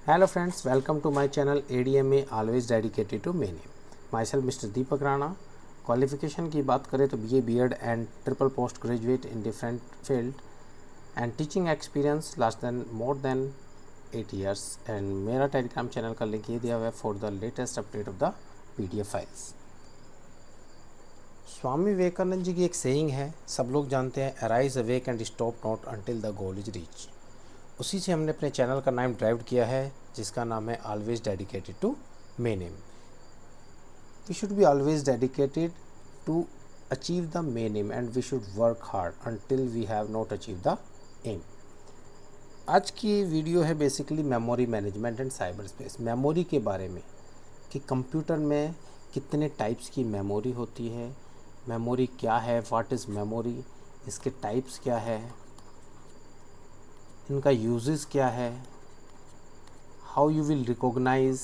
Hello friends, welcome to my channel ADMA always dedicated to many. Myself Mr. Deepak Rana. Qualification की बात करें तो BA B.Ed and triple post graduate in different field and teaching experience last then more than 8 years and मेरा Telegram channel का link ये दिया हुआ है for the latest update of the PDF files. Swami Vivekananda ji की एक सेइंग है, सब लोग जानते हैं, arise awake and stop not until the goal is reach. उसी से हमने अपने चैनल का नाम ड्राइव किया है जिसका नाम है always dedicated to main aim. We should be always dedicated to achieve the main aim and we should work hard until we have not achieve the aim. आज की वीडियो है basically memory management and cyber space. Memory के बारे में कि computer में कितने types की मेमोरी होती है, मेमोरी क्या है, व्हाट इज़ मेमोरी, इसके टाइप्स क्या है, इनका यूजेस क्या है, हाउ यू विल रिकॉग्नाइज।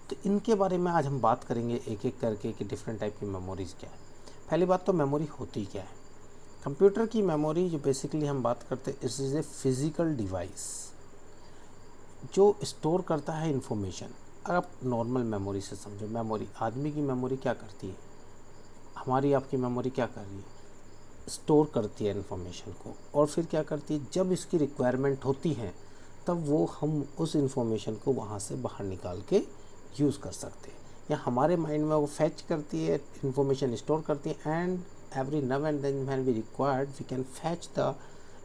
तो इनके बारे में आज हम बात करेंगे एक एक करके कि डिफरेंट टाइप की मेमोरीज़ क्या है। पहली बात तो मेमोरी होती क्या है। कंप्यूटर की मेमोरी जो बेसिकली हम बात करते हैं, it is A physical device जो स्टोर करता है इंफॉर्मेशन। अगर आप नॉर्मल मेमोरी से समझो, मेमोरी आदमी की मेमोरी क्या करती है, हमारी आपकी मेमोरी क्या कर रही है, स्टोर करती है इन्फॉर्मेशन को और फिर क्या करती है, जब इसकी रिक्वायरमेंट होती है तब वो हम उस इन्फॉर्मेशन को वहाँ से बाहर निकाल के यूज़ कर सकते हैं। या हमारे माइंड में वो फैच करती है, इन्फॉर्मेशन स्टोर करती है and every now and then when we required we can fetch the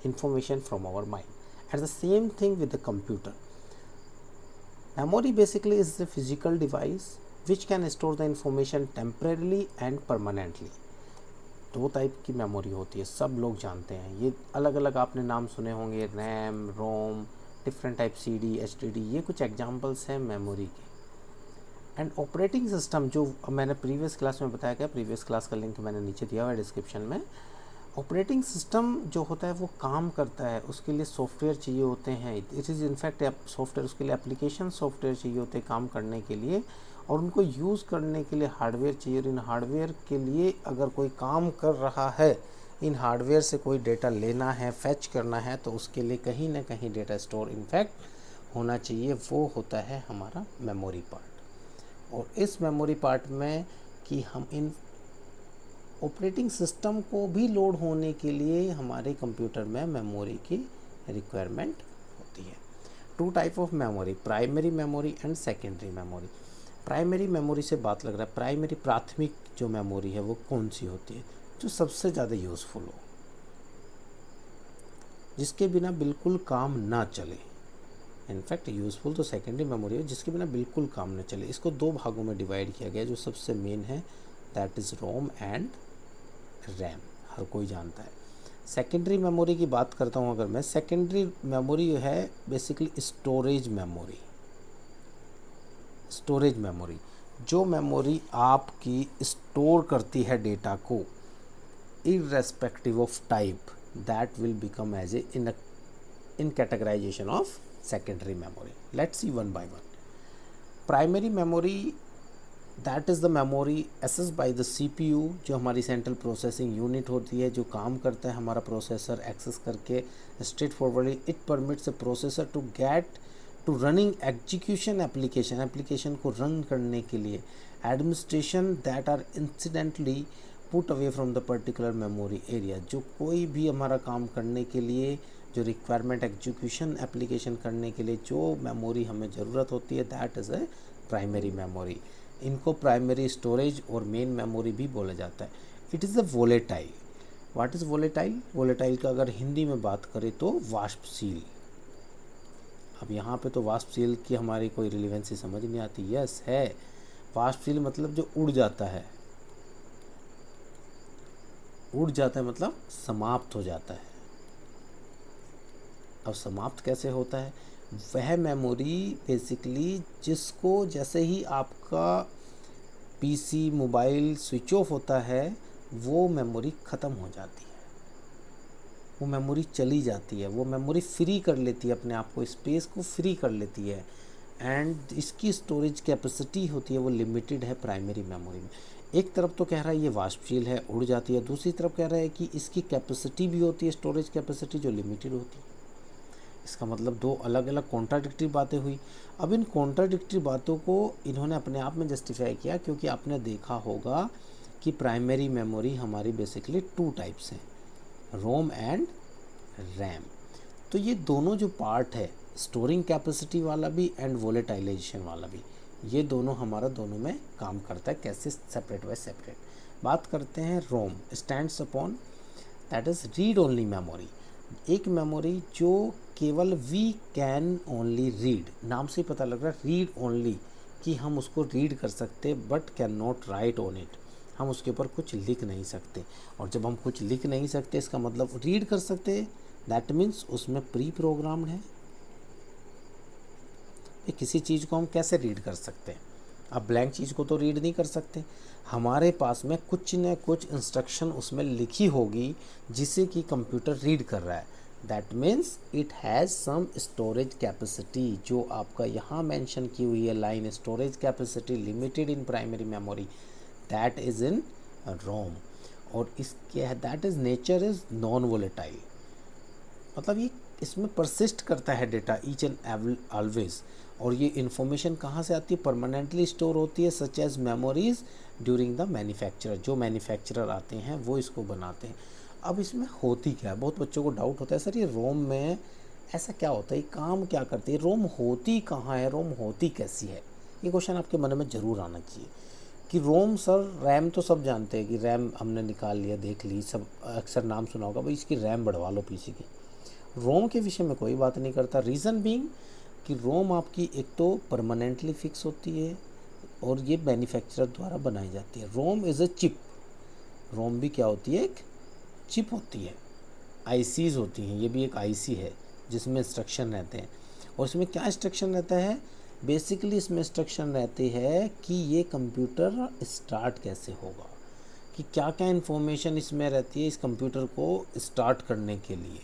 information from our mind. At the same thing with the computer. Memory basically is a physical device which can store the information temporarily and permanently। दो type की memory होती है, सब लोग जानते हैं, ये अलग अलग आपने नाम सुने होंगे, रैम, रोम, डिफरेंट टाइप CD, HDD, ये कुछ एग्जांपल्स हैं मेमोरी के। एंड ऑपरेटिंग सिस्टम जो मैंने प्रीवियस क्लास में बताया गया, प्रीवियस क्लास का लिंक मैंने नीचे दिया हुआ है डिस्क्रिप्शन में। ऑपरेटिंग सिस्टम जो होता है वो काम करता है, उसके लिए सॉफ्टवेयर चाहिए होते हैं। इट इज़ इनफैक्ट सॉफ्टवेयर, उसके लिए एप्लीकेशन सॉफ्टवेयर चाहिए होते हैं काम करने के लिए, और उनको यूज़ करने के लिए हार्डवेयर चाहिए। और इन हार्डवेयर के लिए अगर कोई काम कर रहा है, इन हार्डवेयर से कोई डेटा लेना है, फैच करना है, तो उसके लिए कहीं ना कहीं डेटा स्टोर इनफैक्ट होना चाहिए। वो होता है हमारा मेमोरी पार्ट। और इस मेमोरी पार्ट में कि हम इन ऑपरेटिंग सिस्टम को भी लोड होने के लिए हमारे कंप्यूटर में मेमोरी की रिक्वायरमेंट होती है। Two type of memory, primary memory and secondary memory. Primary memory से बात लग रहा है, प्राइमरी प्राथमिक जो मेमोरी है वो कौन सी होती है, जो सबसे ज़्यादा यूज़फुल हो, जिसके बिना बिल्कुल काम ना चले। इनफैक्ट यूज़फुल तो सेकेंडरी मेमोरी है, जिसके बिना बिल्कुल काम ना चले। इसको दो भागों में डिवाइड किया गया, जो सबसे मेन है that is ROM and RAM, हर कोई जानता है। सेकेंडरी मेमोरी की बात करता हूँ अगर मैं, सेकेंडरी मेमोरी है basically storage memory. Storage memory, जो मेमोरी आपकी स्टोर करती है डेटा को irrespective of type, that will become as a in categorization of secondary memory. Let's see one by one. Primary memory, that is the memory accessed by the CPU, जो हमारी central processing unit होती है, जो काम करता है हमारा processor access करके straightforwardly. It permits a processor to get to running execution application, application को रन करने के लिए administration that are incidentally put away from the particular memory area. जो कोई भी हमारा काम करने के लिए, जो रिक्वायरमेंट एग्जीक्यूशन एप्लीकेशन करने के लिए जो मेमोरी हमें ज़रूरत होती है, that is A primary memory. इनको प्राइमरी स्टोरेज और मेन मेमोरी भी बोला जाता है। It is a volatile. What is volatile? Volatile का अगर हिंदी में बात करें तो वाष्पशील। अब यहाँ पे तो वाष्पशील की हमारी कोई रिलेवेंसी समझ नहीं आती। यस है, वाष्पशील मतलब जो उड़ जाता है, उड़ जाता है मतलब समाप्त हो जाता है। अब समाप्त कैसे होता है? वह मेमोरी बेसिकली जिसको जैसे ही आपका PC मोबाइल स्विच ऑफ होता है, वो मेमोरी ख़त्म हो जाती है, वो मेमोरी चली जाती है, वो मेमोरी फ्री कर लेती है अपने आप को, स्पेस को फ्री कर लेती है। एंड इसकी स्टोरेज कैपेसिटी होती है वो लिमिटेड है प्राइमरी मेमोरी में। एक तरफ तो कह रहा है ये वाष्पशील है, उड़ जाती है, दूसरी तरफ कह रहा है कि इसकी कैपेसिटी भी होती है, स्टोरेज कैपेसिटी, जो लिमिटेड होती है। इसका मतलब दो अलग अलग कॉन्ट्राडिक्टरी बातें हुई। अब इन कॉन्ट्राडिक्टरी बातों को इन्होंने अपने आप में जस्टिफाई किया, क्योंकि आपने देखा होगा कि प्राइमरी मेमोरी हमारी बेसिकली टू टाइप्स हैं, रोम एंड रैम। तो ये दोनों जो पार्ट है, स्टोरिंग कैपेसिटी वाला भी एंड वोलेटाइलेशन वाला भी, ये दोनों हमारा दोनों में काम करता है। कैसे? Separate by separate. बात करते हैं ROM, stands upon that is read only memory. एक मेमोरी जो केवल वी कैन ओनली रीड, नाम से ही पता लग रहा है रीड ओनली, कि हम उसको रीड कर सकते but can not right on it, हम उसके ऊपर कुछ लिख नहीं सकते। और जब हम कुछ लिख नहीं सकते, इसका मतलब रीड कर सकते, दैट मीन्स उसमें प्री प्रोग्राम्ड है। किसी चीज़ को हम कैसे रीड कर सकते हैं? अब ब्लैंक चीज़ को तो रीड नहीं कर सकते, हमारे पास में कुछ न कुछ इंस्ट्रक्शन उसमें लिखी होगी जिसे कि कंप्यूटर रीड कर रहा है। That means it has some storage capacity, जो आपका यहाँ मेंशन की हुई है line, storage capacity limited in primary memory, that is in ROM. और इसके that is nature is non volatile, मतलब ये इसमें परसिस्ट करता है डेटा ईच एंड ऑलवेज। और ये इन्फॉर्मेशन कहाँ से आती है? परमानेंटली स्टोर होती है, such as memories during the manufacturer. जो मैन्युफैक्चरर आते हैं वो इसको बनाते हैं। अब इसमें होती क्या है? बहुत बच्चों को डाउट होता है, सर ये रोम में ऐसा क्या होता है, ये काम क्या करती है, रोम होती कहाँ है, रोम होती कैसी है? ये क्वेश्चन आपके मन में ज़रूर आना चाहिए कि रोम, सर रैम तो सब जानते हैं कि रैम हमने निकाल लिया, देख ली, सब अक्सर नाम सुना होगा, भाई इसकी रैम बढ़वा लो पीसी की। रोम के विषय में कोई बात नहीं करता। रीज़न बीइंग कि रोम आपकी एक तो परमानेंटली फिक्स होती है और ये मैन्युफैक्चरर द्वारा बनाई जाती है। रोम इज़ अ चिप, रोम भी क्या होती है? एक चिप होती है, आईसीज होती हैं, ये भी एक आईसी है जिसमें इंस्ट्रक्शन रहते हैं। और इसमें क्या इंस्ट्रक्शन रहता है? बेसिकली इसमें इंस्ट्रक्शन रहती है कि ये कंप्यूटर स्टार्ट कैसे होगा, कि क्या क्या इन्फॉर्मेशन इसमें रहती है इस कंप्यूटर को स्टार्ट करने के लिए,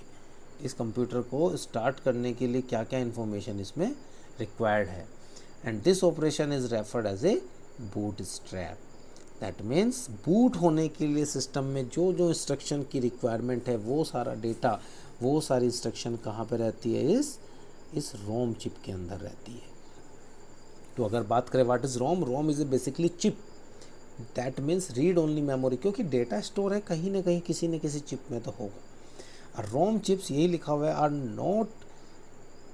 इस कंप्यूटर को स्टार्ट करने के लिए क्या क्या इन्फॉर्मेशन इसमें रिक्वायर्ड है। And this operation is referred as a bootstrap. That means boot होने के लिए सिस्टम में जो जो इंस्ट्रक्शन की रिक्वायरमेंट है, वो सारा डेटा, वो सारी इंस्ट्रक्शन कहाँ पे रहती है? इस रोम चिप के अंदर रहती है। तो अगर बात करें what is ROM, ROM is a basically chip, that means read only memory, क्योंकि डेटा स्टोर है कहीं ना कहीं किसी न किसी चिप में तो होगा। रोम चिप्स, यही लिखा हुआ है, are not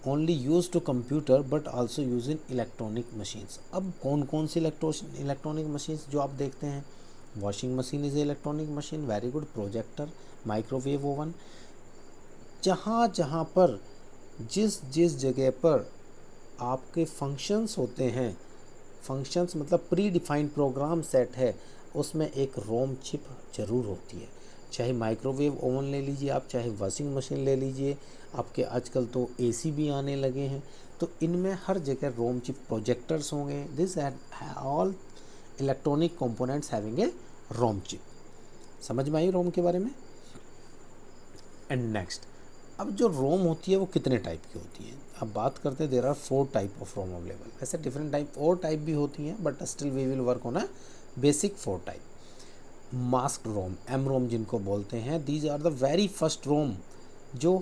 only use to computer but also use in electronic machines. अब कौन कौन सी इलेक्ट्रॉनिक मशीन्स जो आप देखते हैं? Washing machine is electronic machine, very good. Projector, microwave oven. जहाँ जहाँ पर जिस जिस जगह पर आपके फंक्शंस होते हैं, फंक्शंस मतलब प्री डिफाइंड प्रोग्राम सेट है, उसमें एक रोम चिप ज़रूर होती है। चाहे माइक्रोवेव ओवन ले लीजिए आप, चाहे वॉशिंग मशीन ले लीजिए, आपके आजकल तो एसी भी आने लगे हैं, तो इनमें हर जगह रोम चिप, प्रोजेक्टर्स होंगे। This all electronic components having a ROM chip. समझ में आई रोम के बारे में? एंड नेक्स्ट, अब जो रोम होती है वो कितने टाइप की होती है? अब बात करते हैं, there are 4 type of ROM available. ऐसे डिफरेंट टाइप और टाइप भी होती हैं, but still we will work on a basic 4 type. Masked ROM, M ROM जिनको बोलते हैं, these are the very first ROM जो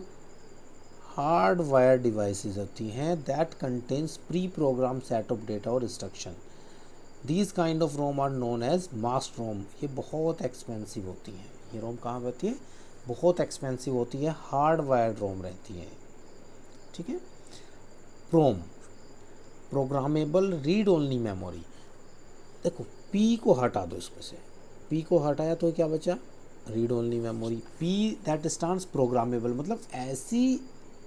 हार्ड वायर डिवाइसेस होती हैं, that contains pre program set of data और instruction. These kind of ROM are known as masked ROM. ये बहुत expensive होती हैं। ये रोम कहाँ होती है? बहुत एक्सपेंसिव होती है, हार्ड वायर रोम रहती है। ठीक है। प्रोम, प्रोग्रामेबल रीड ओनली मेमोरी। देखो पी को हटा दो इसमें से, पी को हटाया तो क्या बचा? Read only memory. P that stands programmable, मतलब ऐसी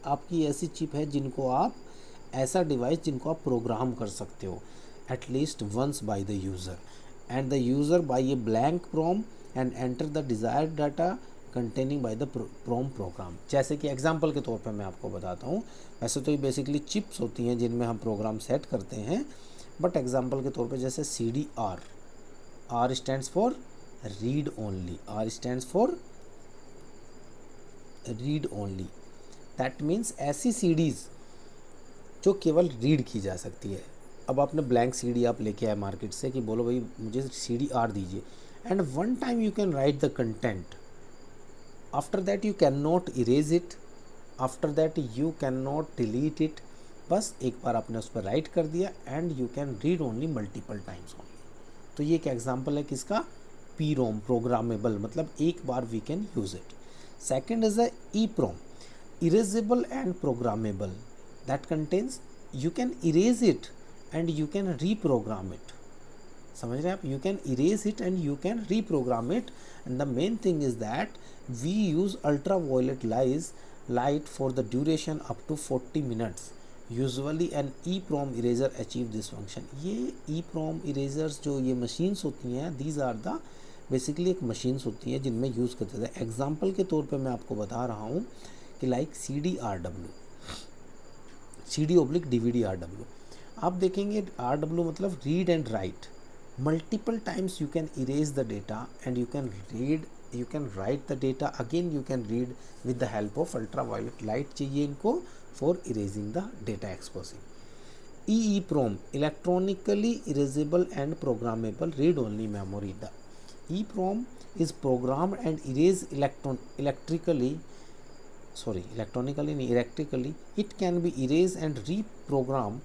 आपकी ऐसी चिप है जिनको आप, ऐसा डिवाइस जिनको आप प्रोग्राम कर सकते हो at least once by the user, and the user by a blank PROM and enter the desired data containing by the PROM program. जैसे कि एग्जांपल के तौर पे मैं आपको बताता हूँ, वैसे तो ये बेसिकली चिप्स होती हैं जिनमें हम प्रोग्राम सेट करते हैं, बट एग्जांपल के तौर पे जैसे CDR, R stands for read only, R stands for read only. That means ऐसी CDs जो केवल रीड की जा सकती है। अब आपने ब्लैंक CD आप लेके आए मार्केट से कि बोलो भाई मुझे CDR दीजिए, and one time you can write the content, after that you can not erase it, after that you can not delete it, बस एक बार आपने उस पर राइट कर दिया and you can read only multiple times only. तो ये एक एग्जाम्पल है किसका, पी रोम, प्रोग्रामेबल, मतलब एक बार we can use it. Second is a E PROM, erasable and programmable, that contains you can erase it and you can reprogram it. समझ रहे हैं आप, you can erase it and you can reprogram it, and the main thing is that we use ultra violet light for the duration up to 40 minutes. Usually an E PROM eraser achieve this function. ये E प्रोम erasers जो ये machines होती हैं, these are the basically एक machines होती हैं जिनमें use करते थे। एग्जाम्पल के तौर पे मैं आपको बता रहा हूँ कि लाइक CD/RW, CD/DVD/RW। आप देखेंगे RW मतलब read and right, multiple times you can erase the data and you can read, you can write the data again, you can read with the help of ultraviolet light चाहिए इनको for erasing the data exposing। EEPROM, electronically erasable and programmable read only memory। The EEPROM is programmed and erased electronically it can be erased and reprogrammed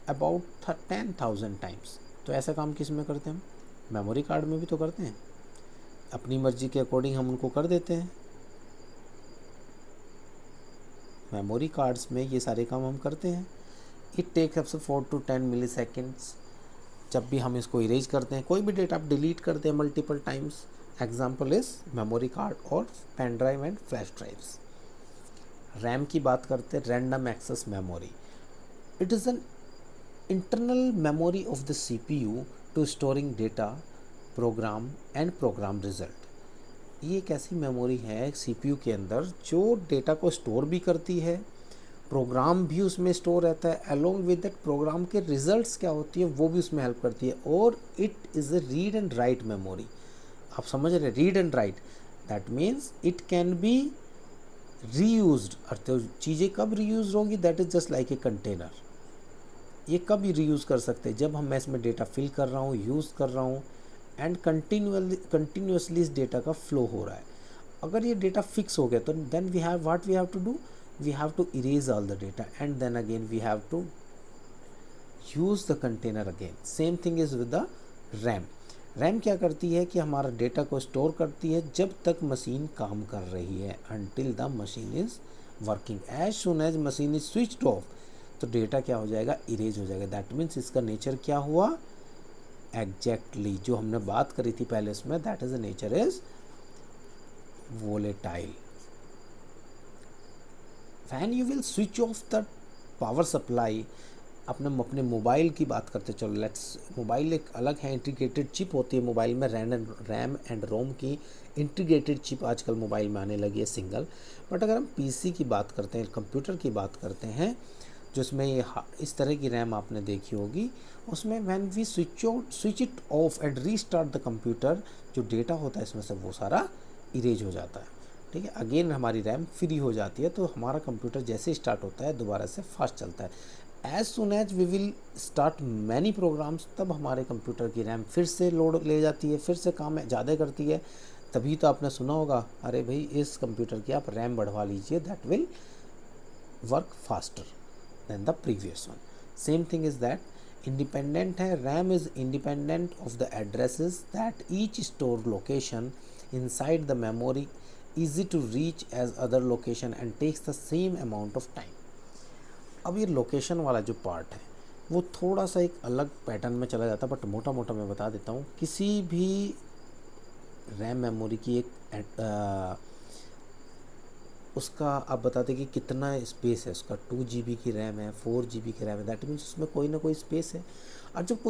about 10,000 times। तो ऐसा काम किस में करते हैं हम, मेमोरी कार्ड में भी तो करते हैं, अपनी मर्जी के अकॉर्डिंग हम उनको कर देते हैं। मेमोरी कार्ड्स में ये सारे काम हम करते हैं। It takes up to 4 to 10 milliseconds जब भी हम इसको इरेज करते हैं। कोई भी डेटा आप डिलीट करते हैं multiple times, example is memory card और pen drive and flash drives. RAM की बात करते हैं, random access memory. It is an internal memory of the CPU to storing data, program and program result। ये एक ऐसी मेमोरी है CPU के अंदर जो डेटा को स्टोर भी करती है, प्रोग्राम भी उसमें स्टोर रहता है, अलोंग विद दैट प्रोग्राम के रिजल्ट्स क्या होती है वो भी उसमें हेल्प करती है। और it is a read and write memory. आप समझ रहे, read and right, that means it can be reused. तो चीज़ें कब रीयूज होंगी, that is just like a container. ये कब रीयूज़ कर सकते हैं, जब मैं इसमें डेटा फिल कर रहा हूँ, यूज़ कर रहा हूँ एंड कंटिन्यूसली इस डेटा का फ्लो हो रहा है। अगर ये डेटा फिक्स हो गया तो then we have what we have to do, we have to erase all the data and then again we have to use the container again. Same thing is with the RAM. RAM क्या करती है कि हमारा data को store करती है जब तक मशीन काम कर रही है, until the machine is working. As soon as machine is switched off तो डेटा क्या हो जाएगा, इरेज हो जाएगा। दैट मीन्स इसका नेचर क्या हुआ, एग्जैक्टली जो हमने बात करी थी पहले इसमें, that is the nature is volatile. When you will switch off the power supply, अपने मोबाइल की बात करते चलो, लेट्स, मोबाइल एक अलग है, इंटीग्रेटेड चिप होती है मोबाइल में, रैम एंड रोम की इंटीग्रेटेड चिप आजकल मोबाइल में आने लगी है सिंगल। बट अगर हम पीसी की बात करते हैं, कंप्यूटर की बात करते हैं, जिसमें ये इस तरह की रैम आपने देखी होगी, उसमें when we switch it off and restart the computer, जो डेटा होता है इसमें से वो सारा इरेज हो जाता है। ठीक है, अगेन हमारी रैम फ्री हो जाती है, तो हमारा कंप्यूटर जैसे स्टार्ट होता है दोबारा से फास्ट चलता है। As soon as we will start many programs, तब हमारे कंप्यूटर की रैम फिर से लोड ले जाती है, फिर से काम ज़्यादा करती है। तभी तो आपने सुना होगा, अरे भाई इस कंप्यूटर की आप रैम बढ़वा लीजिए, that will work faster than the previous one। Same thing is that independent है, RAM is independent of the addresses that each store location inside the memory easy to reach as other location and takes the same amount of time। अब ये location वाला जो part है वो थोड़ा सा एक अलग पैटर्न में चला जाता है, बट मोटा मोटा मैं बता देता हूँ। किसी भी रैम मेमोरी की एक उसका आप बताते कि कितना स्पेस है उसका, 2 GB की रैम है, 4 GB की रैम है, दैट मीन्स उसमें कोई ना कोई स्पेस है। और जब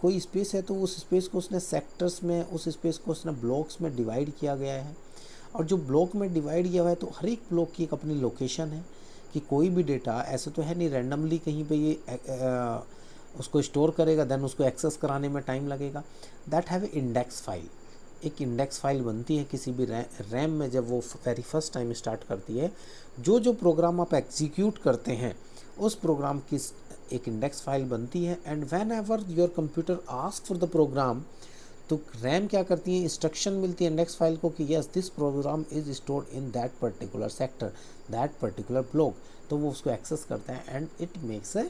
कोई स्पेस है तो उस स्पेस को उसने सेक्टर्स में, उस स्पेस को उसने ब्लॉक्स में डिवाइड किया गया है। और जो ब्लॉक में डिवाइड किया हुआ है तो हर एक ब्लॉक की एक अपनी लोकेशन है, कि कोई भी डेटा ऐसे तो है नहीं रैंडमली कहीं पे ये उसको स्टोर करेगा, देन उसको एक्सेस कराने में टाइम लगेगा। That have a index file, एक इंडेक्स फाइल बनती है किसी भी रैम में जब वो वेरी फर्स्ट टाइम स्टार्ट करती है। जो प्रोग्राम आप एग्जीक्यूट करते हैं उस प्रोग्राम की एक इंडेक्स फाइल बनती है, and whenever your computer ask for the program, तो रैम क्या करती है, इंस्ट्रक्शन मिलती है इंडेक्स फाइल को कि yes this program is stored in that particular sector, that particular block, तो वो उसको एक्सेस करता है and it makes a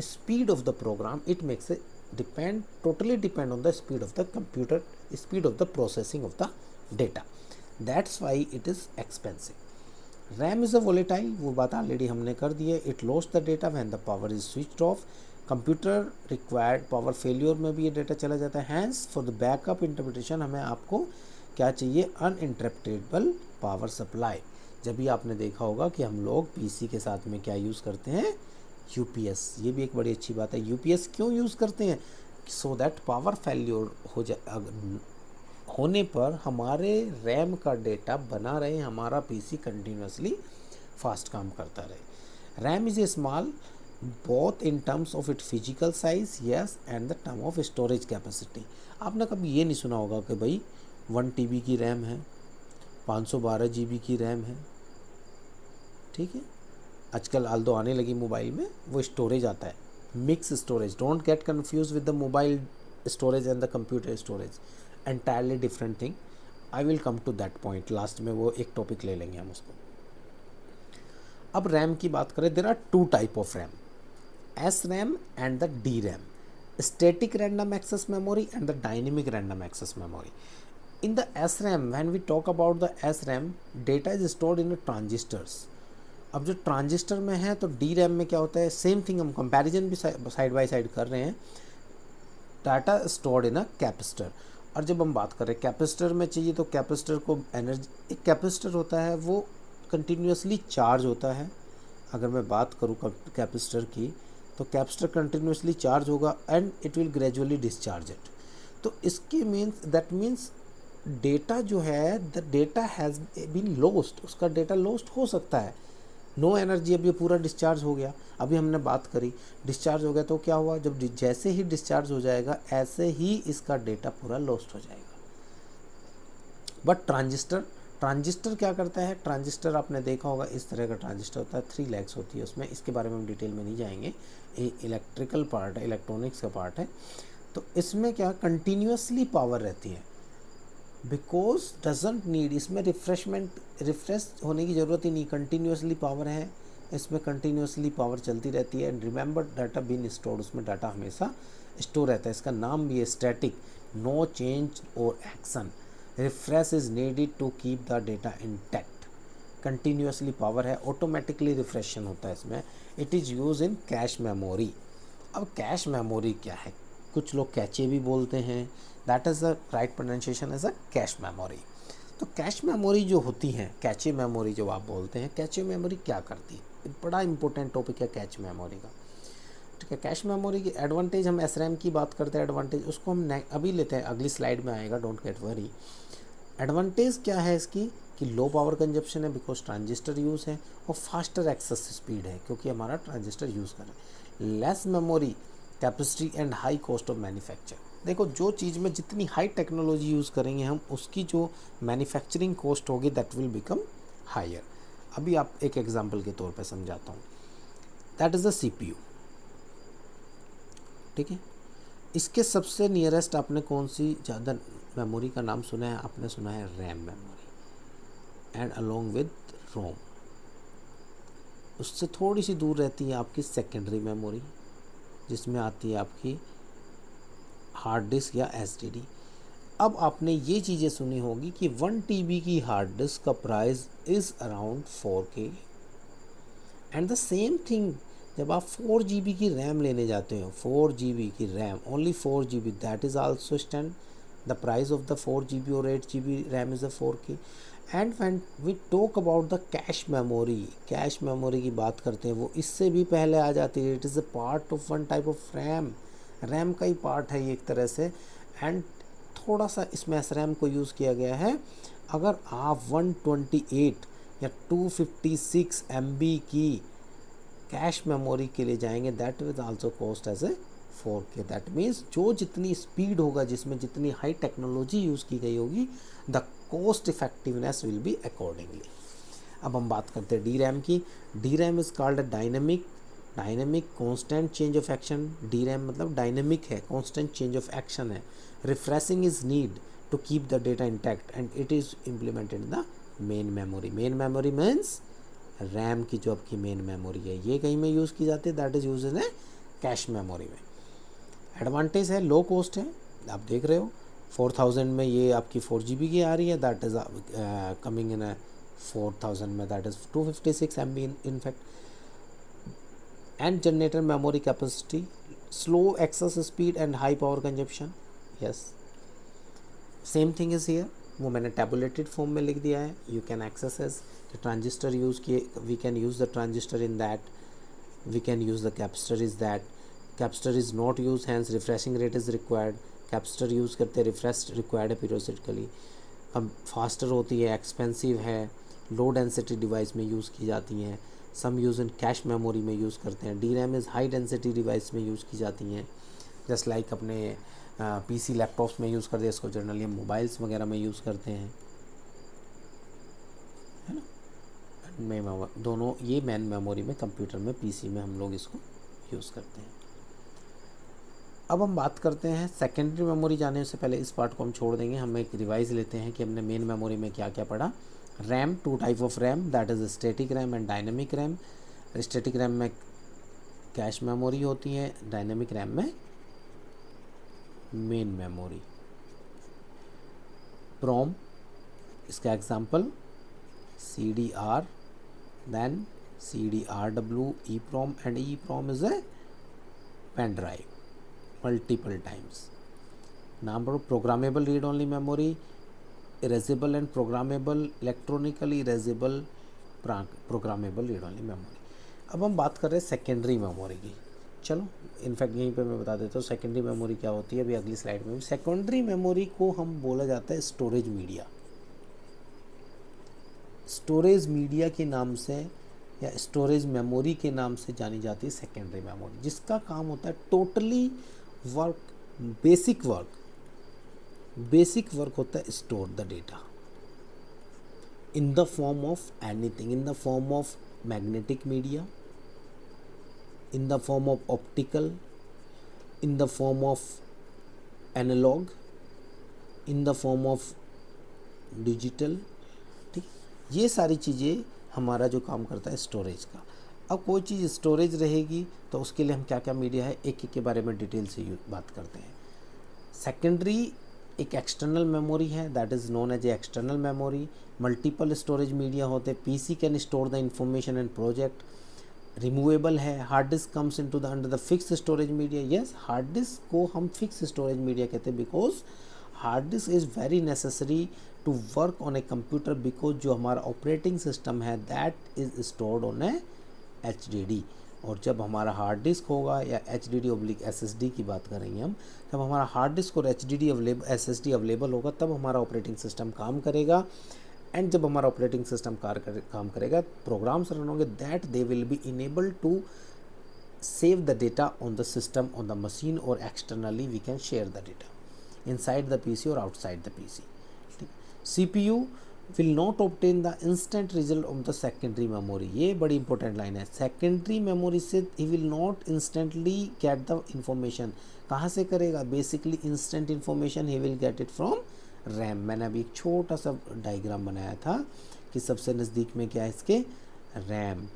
speed of the program, it makes a depend totally depend on the speed of the computer, speed of the processing of the data, that's why it is expensive. RAM is a volatile, वो बात already हमने कर दी है, it lost the data when the power is switched off, computer required power failure में भी ये data चला जाता है, hence for the backup interpretation हमें आपको क्या चाहिए, अनइंटरप्टेबल पावर सप्लाई। जब भी आपने देखा होगा कि हम लोग पीसी के साथ में क्या यूज़ करते हैं, यूपीएस, ये भी एक बड़ी अच्छी बात है। यूपीएस क्यों यूज़ करते हैं, सो दैट पावर फेल्योर होने पर हमारे रैम का डेटा बना रहे, हमारा पीसी कंटिन्यूसली फास्ट काम करता रहे। RAM is a small both in terms of it physical size yes and the term of storage capacity. आपने कभी ये नहीं सुना होगा कि भाई 1 TB की रैम है, 512 GB की रैम है, ठीक है। आजकल आल्दो आने लगी मोबाइल में वो स्टोरेज आता है, mix storage, don't get confuse with the mobile storage and the computer storage, entirely different thing. I will come to that point, last में वो एक टॉपिक ले लेंगे हम उसको। अब रैम की बात करें, there are 2 type of RAM, SRAM and the DRAM, static random access memory and the dynamic random access memory. In the SRAM, when we talk about the SRAM, data is stored in the transistors. अब जो transistor में है तो DRAM में क्या होता है, same thing, हम कंपैरिजन भी साइड बाय साइड कर रहे हैं, data stored in a capacitor. और जब हम बात कर रहे हैं कैपेसिटर में चाहिए तो कैपेसिटर को एनर्जी, एक कैपेसिटर होता है वो कंटिन्यूसली चार्ज होता है। अगर मैं बात करूँ कैपेसिटर की तो कैपेसिटर कंटिन्यूसली चार्ज होगा and it will gradually discharge it. तो इसके दैट मीन्स डेटा जो है, the data has been lost, उसका डेटा लॉस्ट हो सकता है, नो एनर्जी। अब ये पूरा डिस्चार्ज हो गया, अभी हमने बात करी डिस्चार्ज हो गया तो क्या हुआ, जब जैसे ही डिस्चार्ज हो जाएगा ऐसे ही इसका डेटा पूरा लॉस्ट हो जाएगा। बट ट्रांजिस्टर क्या करता है, ट्रांजिस्टर आपने देखा होगा इस तरह का ट्रांजिस्टर होता है, 3 लेग्स होती है उसमें, इसके बारे में हम डिटेल में नहीं जाएंगे, ये इलेक्ट्रिकल पार्ट है, इलेक्ट्रॉनिक्स का पार्ट है। तो इसमें क्या कंटिन्यूसली पावर रहती है, बिकॉज डजंट नीड, इसमें रिफ्रेश होने की ज़रूरत ही नहीं, कंटिन्यूसली पावर है, इसमें कंटिन्यूसली पावर चलती रहती है। And remember data been stored, उसमें डाटा हमेशा स्टोर रहता है, इसका नाम भी है स्टैटिक, नो चेंज और action, refresh is needed to keep the data intact. Continuously power है, ऑटोमेटिकली रिफ्रेशन होता है इसमें। It is use in cache memory. अब कैश मेमोरी क्या है, कुछ लोग कैचे भी बोलते हैं, that is the right pronunciation as a cache memory. तो कैश मेमोरी जो होती है, कैचे मेमोरी जो आप बोलते हैं, कैचे मेमोरी क्या करती है, बड़ा इंपॉर्टेंट टॉपिक है कैच मेमोरी का, ठीक है। कैश मेमोरी की एडवांटेज, हम SRAM की बात करते हैं एडवांटेज, उसको हम अभी लेते हैं, अगली स्लाइड में आएगा, डोंट गेट वरी। एडवांटेज क्या है इसकी कि लो पावर कंजप्शन है बिकॉज ट्रांजिस्टर यूज़ है, और फास्टर एक्सेस स्पीड है क्योंकि हमारा ट्रांजिस्टर यूज़ कर रहे हैं। Less memory capacity and high cost of manufacture. देखो जो चीज़ में जितनी हाई टेक्नोलॉजी यूज़ करेंगे हम, उसकी जो मैन्युफैक्चरिंग कॉस्ट होगी दैट विल बिकम हायर। अभी आप एक एग्जांपल के तौर पे समझाता हूँ, दैट इज़ द CPU, ठीक है। इसके सबसे नियरेस्ट आपने कौन सी ज़्यादा मेमोरी का नाम सुना है, आपने सुना है RAM memory, and along with ROM. उससे थोड़ी सी दूर रहती है आपकी सेकेंडरी मेमोरी, जिसमें आती है आपकी हार्ड डिस्क या SSD। अब आपने ये चीज़ें सुनी होगी कि 1 TB की हार्ड डिस्क का price is around 4K, and the same thing जब आप 4 GB की रैम लेने जाते हो, 4 GB की RAM, only 4 GB, that is also stand the price of the 4 GB और 8 GB RAM is a 4K। And when we talk about the cache memory, cache memory की बात करते हैं, वो इससे भी पहले आ जाती है, it is a part of one type of RAM का ही पार्ट है ये एक तरह से। एंड थोड़ा सा इसमें SRAM को यूज़ किया गया है। अगर आप 128 या 256 MB की कैश मेमोरी के लिए जाएंगे, that is also cost as a 4K। That means जो जितनी स्पीड होगा, जिसमें जितनी हाई टेक्नोलॉजी यूज़ की गई होगी, the cost effectiveness will be accordingly. अब हम बात करते हैं DRAM की। DRAM is called a dynamic constant change of action. DRAM मतलब डायनेमिक है, कॉन्स्टेंट चेंज ऑफ एक्शन है, Refreshing is need to keep the data intact and it is implemented in the main memory. Main memory means RAM की जो आपकी main memory है, ये कहीं में यूज़ की जाती है, that is use in A cache memory में. एडवांटेज है, लो कॉस्ट है. आप देख रहे हो 4000 में ये आपकी 4 GB की आ रही है, दैट इज़ कमिंग इन 4000 में that is 256 MB in fact. And generator memory capacity, slow access speed and high power consumption. Yes, same thing is here. वो मैंने टैबुलेटेड फॉर्म में लिख दिया है. You can access as transistor use किए, we can use the transistor in that, we can use the capacitor is that. Capacitor is not use, hence refreshing rate is required. Capacitor use करते refresh required है periodically. अब faster होती है, expensive है, low density device में use की जाती हैं. सम यूज़ इन कैश मेमोरी में यूज़ करते हैं. D RAM is high density device में यूज़ की जाती हैं, जस्ट लाइक अपने PC लैपटॉप्स में यूज़ करते हैं, इसको जनरली हम मोबाइल्स वगैरह में यूज़ करते हैं, है ना. दोनों ये मेन मेमोरी में, कंप्यूटर में, PC में हम लोग इसको यूज़ करते हैं. अब हम बात करते हैं सेकेंडरी मेमोरी. जाने से पहले इस पार्ट को हम छोड़ देंगे, हम एक रिवाइज लेते हैं कि हमने मेन मेमोरी में क्या क्या पढ़ा. RAM, 2 type of RAM, that is static RAM and dynamic RAM. Static RAM में कैश मेमोरी होती है, डायनेमिक रैम में मेन मेमोरी. प्रोम, इसका example CDR, then CDRW, EEPROM and EEPROM is a pen drive, multiple times. Number of programmable read-only memory, erasable and programmable, electronically erasable, programmable read-only memory. अब हम बात कर रहे हैं सेकेंडरी मेमोरी की. चलो इनफैक्ट यहीं पे मैं बता देता हूँ सेकेंडरी मेमोरी क्या होती है. अभी अगली स्लाइड में भी सेकेंडरी मेमोरी को हम बोला जाता है स्टोरेज मीडिया. स्टोरेज मीडिया के नाम से या स्टोरेज मेमोरी के नाम से जानी जाती है सेकेंडरी मेमोरी, जिसका काम होता है टोटली वर्क, बेसिक वर्क होता है store the data in the form of anything, in the form of magnetic media, in the form of optical, in the form of analog, in the form of digital. ठीक, ये सारी चीज़ें हमारा जो काम करता है स्टोरेज का. अब कोई चीज़ स्टोरेज रहेगी तो उसके लिए हम क्या क्या मीडिया है, एक एक के बारे में डिटेल से बात करते हैं. सेकेंडरी एक एक्सटर्नल मेमोरी है, that is known as a external memory. Multiple storage media होते हैं. PC can store the information and project. Removable है. Hard disk comes into the under the fix storage media. Yes, hard disk को हम fix storage media कहते हैं because hard disk is very necessary to work on a computer, because जो हमारा operating system है that is stored on A HDD. और जब हमारा हार्ड डिस्क होगा या HDD/SSD की बात करेंगे हम, जब हमारा हार्ड डिस्क और SSD अवेलेबल होगा तब हमारा ऑपरेटिंग सिस्टम काम करेगा. एंड जब हमारा ऑपरेटिंग सिस्टम काम करेगा, प्रोग्राम्स रन होंगे, that they will be enable to save the data on the system, on the machine, और externally we can share the data inside the PC और outside the PC. CPU will not obtain the instant result of the secondary memory. ये बड़ी important line है. Secondary memory से ही will not instantly get the information. कहाँ से करेगा? Basically instant information ही will get it from RAM. मैंने अभी एक छोटा सा डायग्राम बनाया था कि सबसे नज़दीक में क्या है इसके, रैम.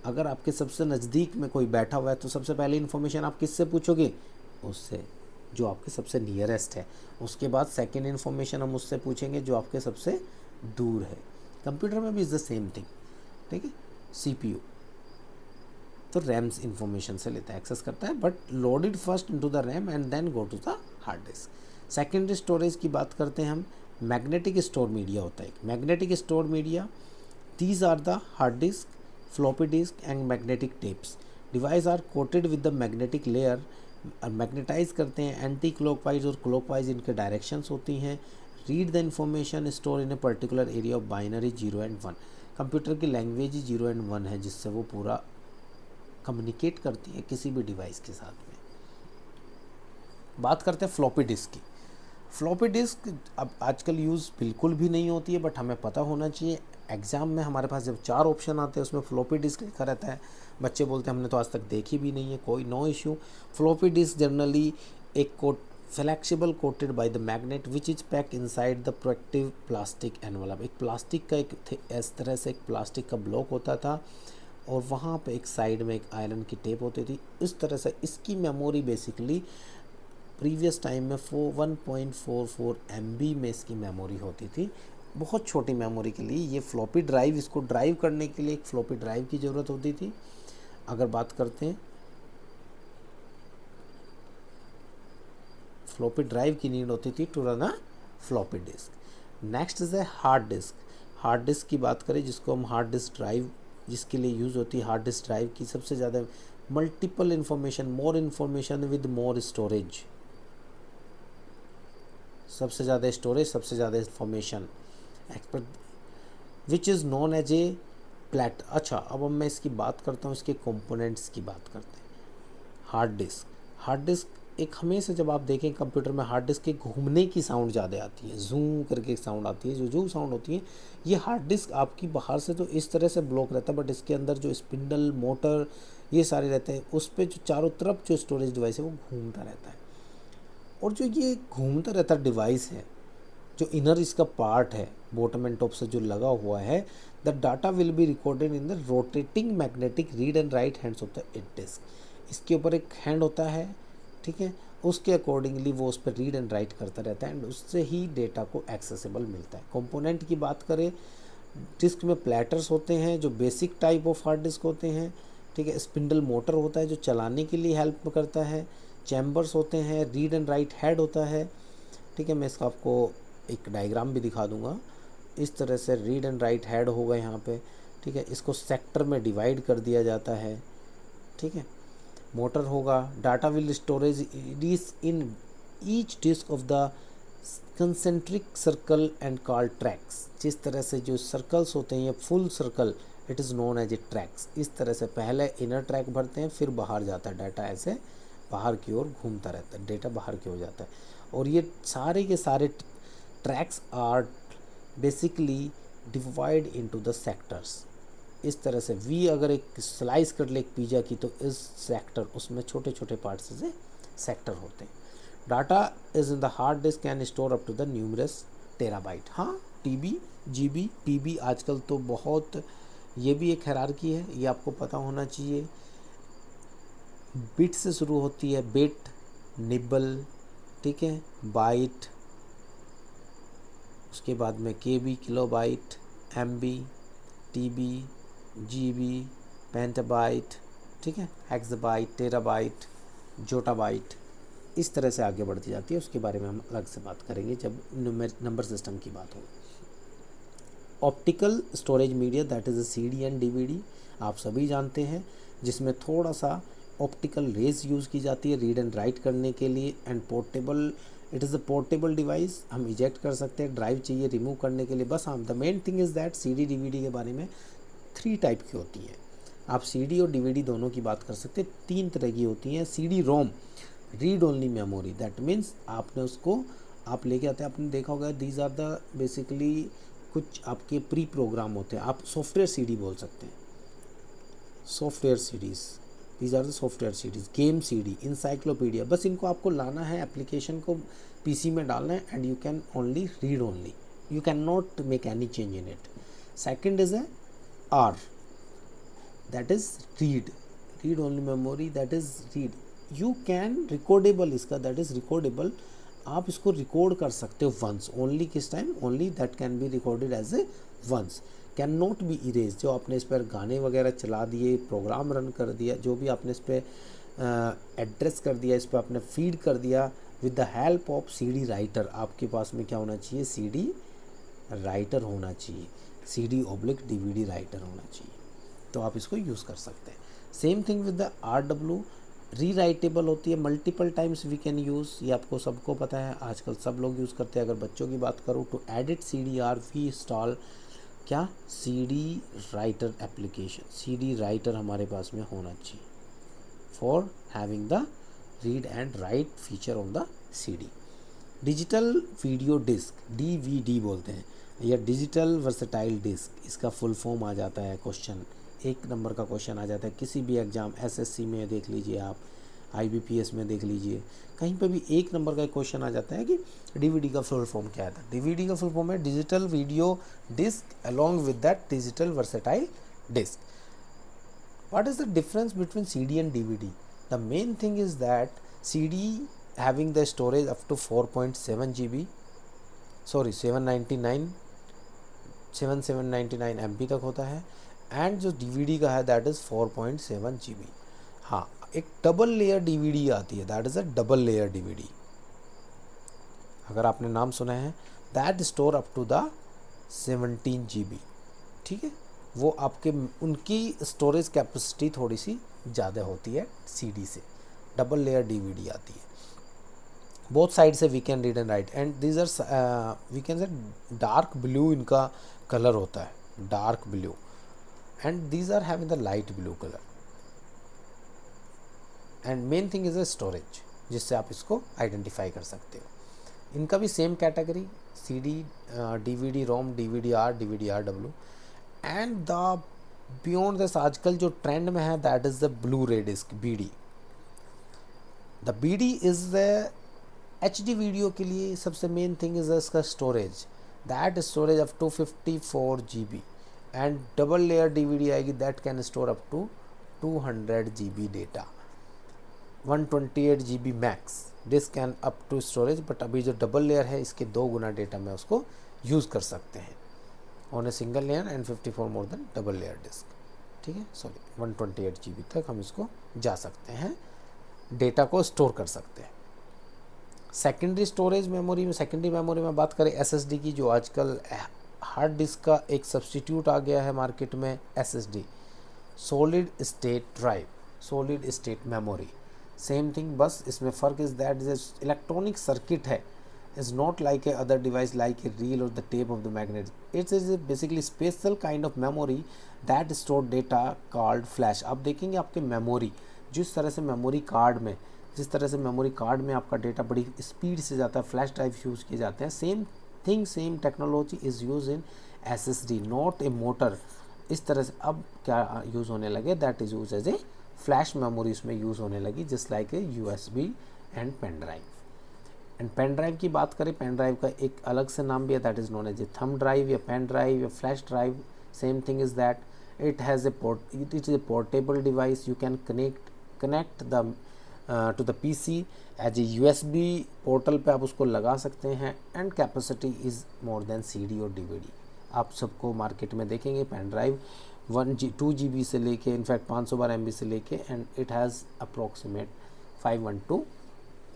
अगर आपके सबसे नज़दीक में कोई बैठा हुआ है तो सबसे पहले इन्फॉर्मेशन आप किससे पूछोगे? उससे जो आपके सबसे नियरेस्ट है. उसके बाद सेकेंड इन्फॉर्मेशन हम उससे पूछेंगे जो आपके सबसे दूर है. कंप्यूटर में भी इज़ द सेम थिंग. ठीक है. CPU तो रैम्स इन्फॉर्मेशन से लेता है, एक्सेस करता है, but loaded first into the RAM and then go to the hard disk. Secondary storage की बात करते हैं हम. मैग्नेटिक स्टोर मीडिया होता है. Magnetic store media, these are the hard disk, floppy disk and magnetic tapes. Device are coated with the magnetic layer. Magnetize करते हैं. Anti clockwise और क्लॉकवाइज इनके डायरेक्शंस होती हैं. Read the information store in a particular area of binary 0 and 1. Computer की language ही 0 and 1 है, जिससे वो पूरा कम्युनिकेट करती है किसी भी डिवाइस के साथ में. बात करते हैं फ्लॉपी डिस्क की. फ्लॉपी डिस्क अब आजकल यूज़ बिल्कुल भी नहीं होती है, बट हमें पता होना चाहिए. एग्ज़ाम में हमारे पास जब 4 ऑप्शन आते हैं उसमें फ्लॉपी डिस्क लिखा रहता है. बच्चे बोलते हैं हमने तो आज तक देखी भी नहीं है. कोई no issue. Floppy disk generally एक को flexible coated by the magnet which is pack inside the protective plastic envelope. एक प्लास्टिक का एक इस तरह से एक प्लास्टिक का ब्लॉक होता था और वहाँ पे एक साइड में एक आयरन की टेप होती थी। इस तरह से इसकी मेमोरी बेसिकली प्रीवियस टाइम में 1.44 MB में इसकी मेमोरी होती थी। बहुत छोटी मेमोरी के लिए ये फ्लॉपी ड्राइव, इसको ड्राइव करने के लिए एक फ्लॉपी ड्राइव की ज़रूरत होती थी। अगर बात करते हैं फ्लॉपी ड्राइव की नीड होती थी to run a floppy disk. Next is a hard disk. Hard disk की बात करें जिसको हम हार्ड डिस्क ड्राइव जिसके लिए यूज़ होती है, हार्ड डिस्क ड्राइव की सबसे ज़्यादा multiple information, more information with more storage, सबसे ज़्यादा स्टोरेज, सबसे ज़्यादा information, expert which is known as a plate. अच्छा, अब मैं इसकी बात करता हूँ, इसके कंपोनेंट्स की बात करते हैं। हार्ड डिस्क, हार्ड डिस्क एक हमेशा जब आप देखें कंप्यूटर में हार्ड डिस्क के घूमने की साउंड ज़्यादा आती है, जूम करके साउंड आती है, जो साउंड होती है ये हार्ड डिस्क आपकी बाहर से तो इस तरह से ब्लॉक रहता है, बट इसके अंदर जो स्पिंडल मोटर ये सारे रहते हैं, उस पर जो चारों तरफ जो स्टोरेज डिवाइस है वो घूमता रहता है। और जो ये घूमता रहता डिवाइस है, जो इनर इसका पार्ट है बॉटम एंड टॉप से जो लगा हुआ है, the data will be recorded in the rotating magnetic read and write hands of the disk. इसके ऊपर एक हैंड होता है, ठीक है, उसके अकॉर्डिंगली वो उस पर रीड एंड राइट करता रहता है एंड उससे ही डेटा को एक्सेसिबल मिलता है। कंपोनेंट की बात करें, डिस्क में प्लेटर्स होते हैं जो basic type of hard disk होते हैं, ठीक है, स्पिंडल मोटर होता है जो चलाने के लिए हेल्प करता है, चैम्बर्स होते हैं, रीड एंड राइट हेड होता है, ठीक है, मैं इसका आपको एक डायग्राम भी दिखा दूंगा। इस तरह से रीड एंड राइट हेड होगा यहाँ पे, ठीक है, इसको सेक्टर में डिवाइड कर दिया जाता है, ठीक है, मोटर होगा, data will storage is in each disk of the concentric circle and called tracks. जिस तरह से जो सर्कल्स होते हैं ये full circle, it is known as a tracks. इस तरह से पहले इनर ट्रैक भरते हैं फिर बाहर जाता है डाटा, ऐसे बाहर की ओर घूमता रहता है, डेटा बाहर की ओर जाता है। और ये सारे के सारे tracks are basically divide into the sectors. इस तरह से वी अगर एक स्लाइस कर ले एक पिज़्ज़ा की तो इस सेक्टर उसमें छोटे छोटे पार्ट्स से सेक्टर होते हैं। Data is in the hard disk can store up to the numerous terabyte. हाँ, टीबी, जीबी, पीबी आजकल तो बहुत, ये भी एक हायरार्की है, ये आपको पता होना चाहिए। बिट से शुरू होती है, बिट, निबल, ठीक है, बाइट, उसके बाद में केबी किलोबाइट, एमबी, टीबी, जीबी, पेंटाबाइट, ठीक है, हेक्साबाइट, टेराबाइट, जोटाबाइट, इस तरह से आगे बढ़ती जाती है। उसके बारे में हम अलग से बात करेंगे जब नंबर सिस्टम की बात हो। Optical storage media that is CD and DVD आप सभी जानते हैं, जिसमें थोड़ा सा ऑप्टिकल रेज यूज़ की जाती है रीड एंड राइट करने के लिए। And portable, it is a portable device, हम इजेक्ट कर सकते हैं, ड्राइव चाहिए रिमूव करने के लिए, बस हम the main thing is that CD DVD के बारे में 3 टाइप की होती है। आप CD और DVD दोनों की बात कर सकते हैं। 3 तरह की होती हैं। CD-ROM, read only memory, that means आपने उसको आप लेके आते हैं, आपने देखा होगा दीज आर द बेसिकली कुछ आपके प्री प्रोग्राम होते हैं, आप सॉफ्टवेयर CD बोल सकते हैं, software CDs, these are the software CDs, game CD, encyclopedia, बस इनको आपको लाना है, एप्लीकेशन को PC में डालना है and you can only read only, you can not make any change in it. Second is a R, that is read only memory, that is read, you can recordable, इसका that is recordable, आप इसको record कर सकते हो once only, किस time only, that can be recorded as a once, can not be erase. जो आपने इस पर गाने वगैरह चला दिए, प्रोग्राम रन कर दिया, जो भी आपने इस पर एड्रेस कर दिया, इस पर आपने फीड कर दिया, with the help of CD writer, आपके पास में क्या होना चाहिए, CD राइटर होना चाहिए, CD/DVD राइटर होना चाहिए, तो आप इसको यूज़ कर सकते हैं। Same thing with the RW, rewritable होती है, multiple times we can use, ये आपको सबको पता है, आजकल सब लोग यूज़ करते हैं। अगर बच्चों की बात करूँ तो एडिट CDR वी इंस्टॉल क्या, CD writer application, CD writer हमारे पास में होना चाहिए for having the read and write feature on the CD। Digital video disk, DVD बोलते हैं, या डिजिटल वर्सेटाइल डिस्क, इसका फुल फॉर्म आ जाता है। क्वेश्चन 1 नंबर का क्वेश्चन आ जाता है किसी भी एग्ज़ाम, SSC में देख लीजिए आप, IBPS में देख लीजिए, कहीं पे भी एक नंबर का क्वेश्चन आ जाता है कि DVD का फुल फॉर्म क्या है। DVD का फुल फॉर्म है digital video disk along with that digital versatile disk. What is the difference between CD and DVD? The main thing is that CD having the storage up to 4.7 GB, sorry 799 MB तक होता है, and जो DVD का है that is 4.7 GB। हाँ, एक double layer DVD आती है, that is a double layer DVD, अगर आपने नाम सुना है, that store up to the 17 GB। ठीक है, वो आपके उनकी स्टोरेज कैपेसिटी थोड़ी सी ज़्यादा होती है CD से। डबल लेयर DVD आती है, बोथ साइड से we can read and write, and these are we can say dark blue इनका कलर होता है, dark blue, and these are having the light blue colour, and main thing is a storage जिससे आप इसको identify कर सकते हो। इनका भी same category CD, DVD ROM, DVD-R, DVD-RW, and the beyond this आजकल जो ट्रेंड में है दैट इज़ द ब्लू रे disc, BD। The BD is the HD video के लिए सबसे मेन थिंग इज़ इसका storage, that storage up to 54 GB, and double layer DVD आएगी that can store up to 200 GB data, 128 GB max disk and up to storage. But अभी जो double layer है इसके 2 गुना data में उसको use कर सकते हैं on a single layer, and 54 more than double layer disk. ठीक है, सॉरी 128 GB तक हम इसको जा सकते हैं, डेटा को स्टोर कर सकते हैं। सेकेंडरी स्टोरेज मेमोरी में, सेकेंडरी मेमोरी में बात करें SSD की, जो आजकल हार्ड डिस्क का एक सब्स्टिट्यूट आ गया है मार्केट में, SSD solid state drive, solid state memory, same thing, बस इसमें फ़र्क is that is electronic circuit है, is not like a other device like a reel or the tape of the magnet. It is a basically special kind of memory that store data called flash। आप देखेंगे आपके memory, जिस तरह से memory card में, जिस तरह से मेमोरी कार्ड में आपका डेटा बड़ी स्पीड से जाता है, फ्लैश ड्राइव यूज़ किए जाते हैं, same thing, same technology is use in SSD, not a motor. इस तरह से अब क्या यूज़ होने लगे, that is use as a flash memory इसमें यूज़ होने लगी, just like a USB and pen drive. And pen drive की बात करें, पेन ड्राइव का एक अलग से नाम भी है, that is known as a thumb drive या पेन ड्राइव या flash drive. Same thing is that it has it is a portable device, you can connect the to the PC as a USB portal पे आप उसको लगा सकते हैं, and capacity is more than CD और DVD। आप सबको market में देखेंगे पेन ड्राइव 2 GB से लेके इनफैक्ट 512 MB से लेके, and it has approximate 512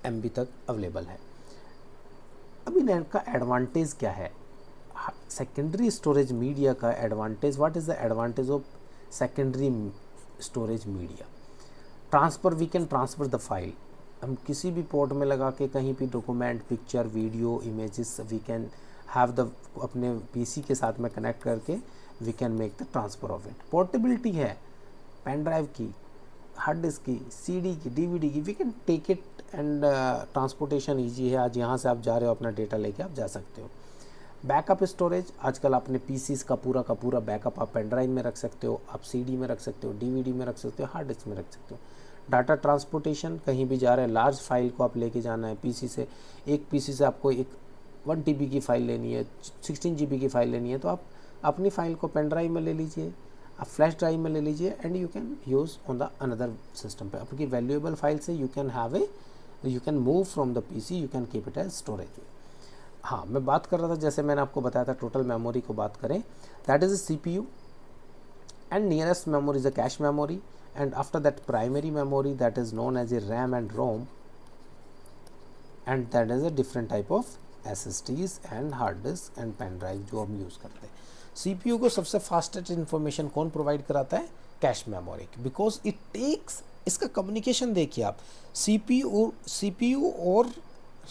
MB तक अवेलेबल है। अब इन का एडवांटेज क्या है, सेकेंडरी स्टोरेज मीडिया का advantage, what is the advantage of secondary storage media? Transfer, we can transfer the file, हम किसी भी पोर्ट में लगा के कहीं भी document, picture, video, images we can have the, अपने PC के साथ में कनेक्ट करके we can make the transfer of it. Portability है पेन ड्राइव की, हार्ड डिस्क की, CD की, DVD की, we can take it, and transportation easy है, आज यहाँ से आप जा रहे हो अपना डेटा लेके आप जा सकते हो। बैकअप स्टोरेज, आजकल अपने PCs का पूरा बैकअप आप पेन ड्राइव में रख सकते हो, आप CD में रख सकते हो, DVD में रख सकते हो, हार्ड डिस्क में रख सकते हो। डाटा ट्रांसपोर्टेशन, कहीं भी जा रहे हैं, लार्ज फाइल को आप लेके जाना है PC से, एक PC से आपको एक 1 TB की फ़ाइल लेनी है, 16 GB की फ़ाइल लेनी है, तो आप अपनी फ़ाइल को पेन ड्राइव में ले लीजिए, आप फ्लैश ड्राइव में ले लीजिए, and you can use on the another system पे। आपकी वैल्यूएबल फाइल से you can have a, you can move from the PC, you can keep it as storage. हाँ, मैं बात कर रहा था, जैसे मैंने आपको बताया था टोटल मेमोरी को बात करें, that is a CPU, and nearest memory is a cache memory, and after that primary memory that is known as a RAM and ROM, and that is a different type of SSDs and hard disk and pen drive जो हम use करते हैं। CPU को सबसे fastest information कौन provide कराता है? Cache memory, because it takes, इसका कम्युनिकेशन देखिए आप, CPU और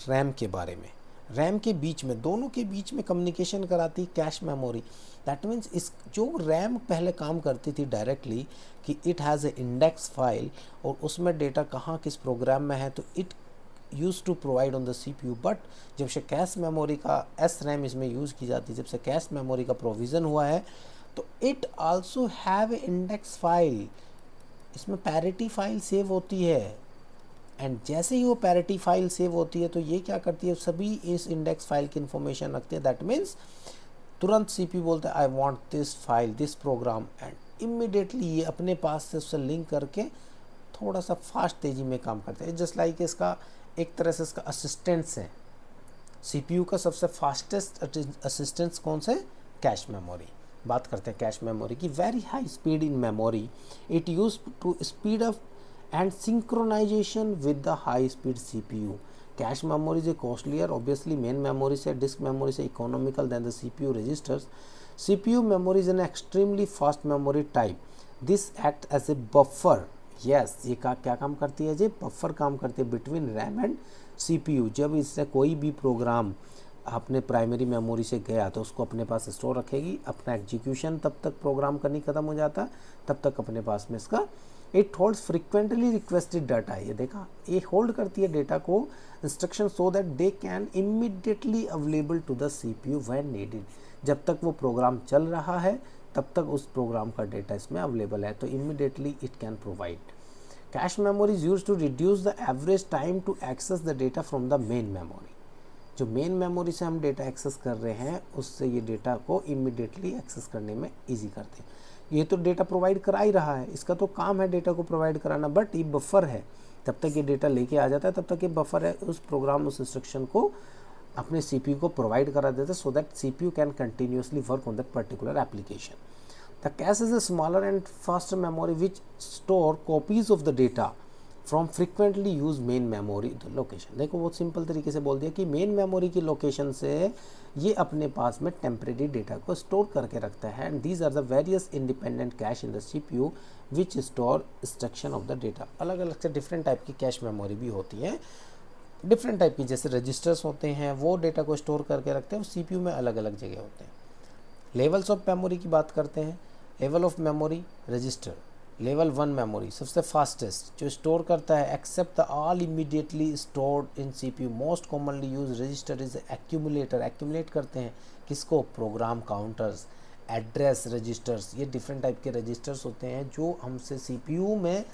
RAM के बारे में, RAM के बीच में, दोनों के बीच में कम्युनिकेशन कराती कैश मेमोरी। दैट मीन्स इस जो RAM पहले काम करती थी डायरेक्टली कि it has a index file और उसमें डेटा कहाँ किस प्रोग्राम में है, तो it use to provide on the CPU। But जब से कैश मेमोरी का SRAM इसमें यूज़ की जाती है, जब से कैश मेमोरी का प्रोविज़न हुआ है, तो it also have a index file, इसमें पैरिटी फाइल सेव होती है, एंड जैसे ही वो पैरिटी फाइल सेव होती है तो ये क्या करती है, सभी इस इंडेक्स फाइल की इन्फॉर्मेशन रखती है। दैट मीन्स तुरंत सीपीयू बोलता है I want this file, this program, and immediately ये अपने पास से उससे लिंक करके थोड़ा सा फास्ट तेज़ी में काम करते हैं। जस्ट लाइक इसका एक तरह से इसका असिस्टेंट्स है। सीपीयू का सबसे फास्टेस्ट असिस्टेंट्स कौन से, कैश मेमोरी। बात करते हैं कैश मेमोरी की। Very high speed in memory, it use to speed up and synchronization with the high speed CPU. Cache memory is costlier, obviously main memory से disk memory से economical than the CPU registers. CPU memory is an extremely fast memory type. This act as a buffer. Yes, ये क्या काम करती है जी, buffer काम करती है between RAM and CPU. जब इससे कोई भी प्रोग्राम अपने प्राइमरी मेमोरी से गया तो उसको अपने पास स्टोर रखेगी, अपना एग्जीक्यूशन तब तक प्रोग्राम करनी खत्म हो जाता तब तक अपने पास में इसका it holds frequently requested data. ये देखा, ये होल्ड करती है डेटा को, instruction, so that they can immediately available to the CPU when needed. जब तक वो प्रोग्राम चल रहा है तब तक उस प्रोग्राम का डेटा इसमें अवेलेबल है, तो immediately it can provide. Cache memory is used to reduce the average time to access the data from the main memory. जो मेन मेमोरी से हम डेटा एक्सेस कर रहे हैं उससे ये डेटा को इमीडिएटली एक्सेस करने में ईजी करते हैं। ये तो डेटा प्रोवाइड करा ही रहा है, इसका तो काम है डेटा को प्रोवाइड कराना, बट ये बफर है, तब तक ये डेटा लेके आ जाता है, तब तक ये बफर है, उस प्रोग्राम उस इंस्ट्रक्शन को अपने सीपीयू को प्रोवाइड करा देता है, so that CPU can continuously work on that particular application. The cash is a smaller and faster memory which store copies of the data from frequently use main memory location. देखो बहुत simple तरीके से बोल दिया कि main memory की location से ये अपने पास में टेम्परेरी डेटा को स्टोर करके रखता है। And these are the various independent cache in the CPU which store instruction of the data. अलग अलग से डिफरेंट टाइप की कैश मेमोरी भी होती है, डिफरेंट टाइप की, जैसे रजिस्टर्स होते हैं वो डेटा को स्टोर करके रखते हैं, सीपीयू में अलग अलग जगह होते हैं। लेवल्स ऑफ मेमोरी की बात करते हैं। Level of memory, register. Level 1 memory सबसे फास्टेस्ट, जो स्टोर करता है except the all immediately stored in CPU. Most commonly use register is accumulator. Accumulate करते हैं किसको, प्रोग्राम काउंटर्स, एड्रेस रजिस्टर्स। ये डिफरेंट टाइप के रजिस्टर्स होते हैं जो हमसे सीपीयू में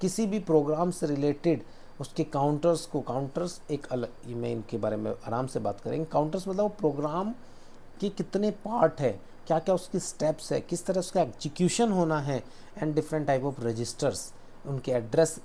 किसी भी प्रोग्राम से रिलेटेड उसके काउंटर्स को, काउंटर्स एक अलग, ये मैं इनके बारे में आराम से बात करेंगे। काउंटर्स मतलब प्रोग्राम की कितने पार्ट है, क्या क्या उसकी स्टेप्स है, किस तरह उसका एग्जीक्यूशन होना है, and different type of registers, उनके एड्रेस,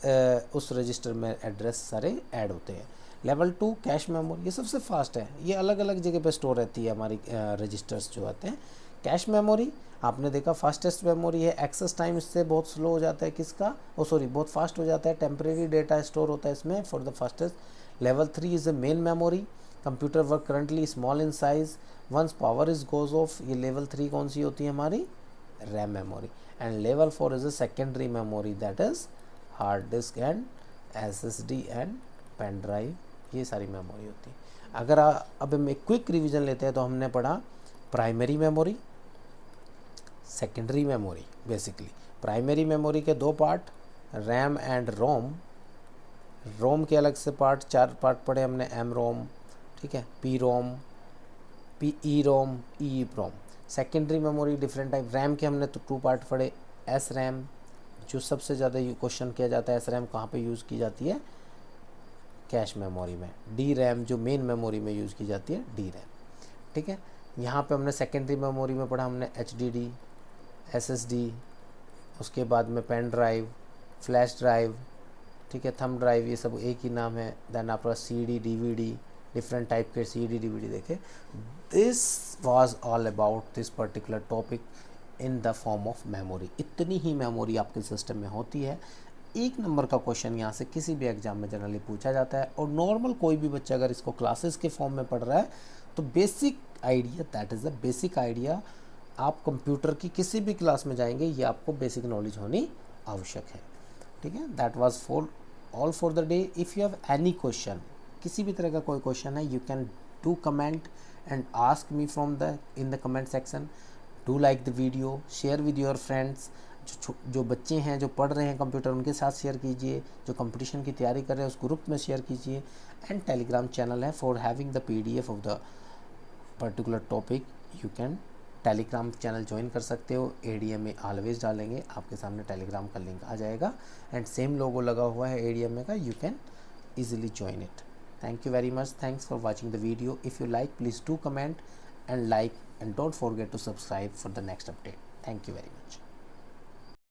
उस रजिस्टर में एड्रेस सारे ऐड होते हैं। लेवल 2 कैश मेमोरी, ये सबसे फास्ट है, ये अलग अलग जगह पे स्टोर रहती है हमारी रजिस्टर्स जो आते हैं। कैश मेमोरी आपने देखा फास्टेस्ट मेमोरी है, एक्सेस टाइम इससे बहुत स्लो हो जाता है, किसका, बहुत फास्ट हो जाता है, टेम्परेरी डेटा स्टोर होता है इसमें for the fastest. Level 3 is the main memory, computer work currently small in size, once power is goes off. ये लेवल 3 कौन सी होती है हमारी, RAM memory. And level 4 is a secondary memory, that is hard disk and SSD and pen drive, ये सारी memory होती है। अगर अब हम एक क्विक रिवीजन लेते हैं तो हमने पढ़ा primary memory, secondary memory. Basically primary memory के 2 पार्ट, रैम एंड रोम। रोम के अलग से पार्ट, 4 पार्ट पढ़े हमने, एम रोम, ठीक है, P ROM, E ROM, E ROM. Secondary memory different type. RAM के हमने तो 2 पार्ट पढ़े, एस रैम जो सबसे ज़्यादा क्वेश्चन किया जाता है, एस रैम कहाँ पे यूज़ की जाती है, कैश मेमोरी में। डी रैम जो मेन मेमोरी में यूज़ की जाती है, डी रैम, ठीक है। यहाँ पे हमने सेकेंडरी मेमोरी में पढ़ा हमने HDD, SSD, उसके बाद में पेन ड्राइव, फ्लैश ड्राइव, ठीक है, थंब ड्राइव, ये सब एक ही नाम है। देन आपका CD, DVD, डिफरेंट टाइप के CD, DVD देखे। This was all about this particular topic in the form of memory. इतनी ही मेमोरी आपके सिस्टम में होती है। 1 नंबर का क्वेश्चन यहाँ से किसी भी एग्जाम में जनरली पूछा जाता है, और नॉर्मल कोई भी बच्चा अगर इसको क्लासेस के फॉर्म में पढ़ रहा है तो basic idea, that is the basic idea, आप कंप्यूटर की किसी भी क्लास में जाएंगे ये आपको बेसिक नॉलेज होनी आवश्यक है, ठीक है। That was for all for the day. If you have any question, किसी भी तरह का कोई क्वेश्चन है, you can do comment and ask me from the in the comment section. Do like the video, share with your friends. जो बच्चे हैं जो पढ़ रहे हैं कंप्यूटर, उनके साथ शेयर कीजिए, जो कंपटीशन की तैयारी कर रहे हैं उस ग्रुप में शेयर कीजिए। एंड टेलीग्राम चैनल है for having the PDF of the particular topic, you can Telegram channel join कर सकते हो, ADM में ऑलवेज डालेंगे आपके सामने टेलीग्राम का लिंक आ जाएगा, एंड सेम लोगो लगा हुआ है ADM में का, you can easily join it. Thank you very much. Thanks for watching the video. If you like, please do comment and like, and don't forget to subscribe for the next update. Thank you very much.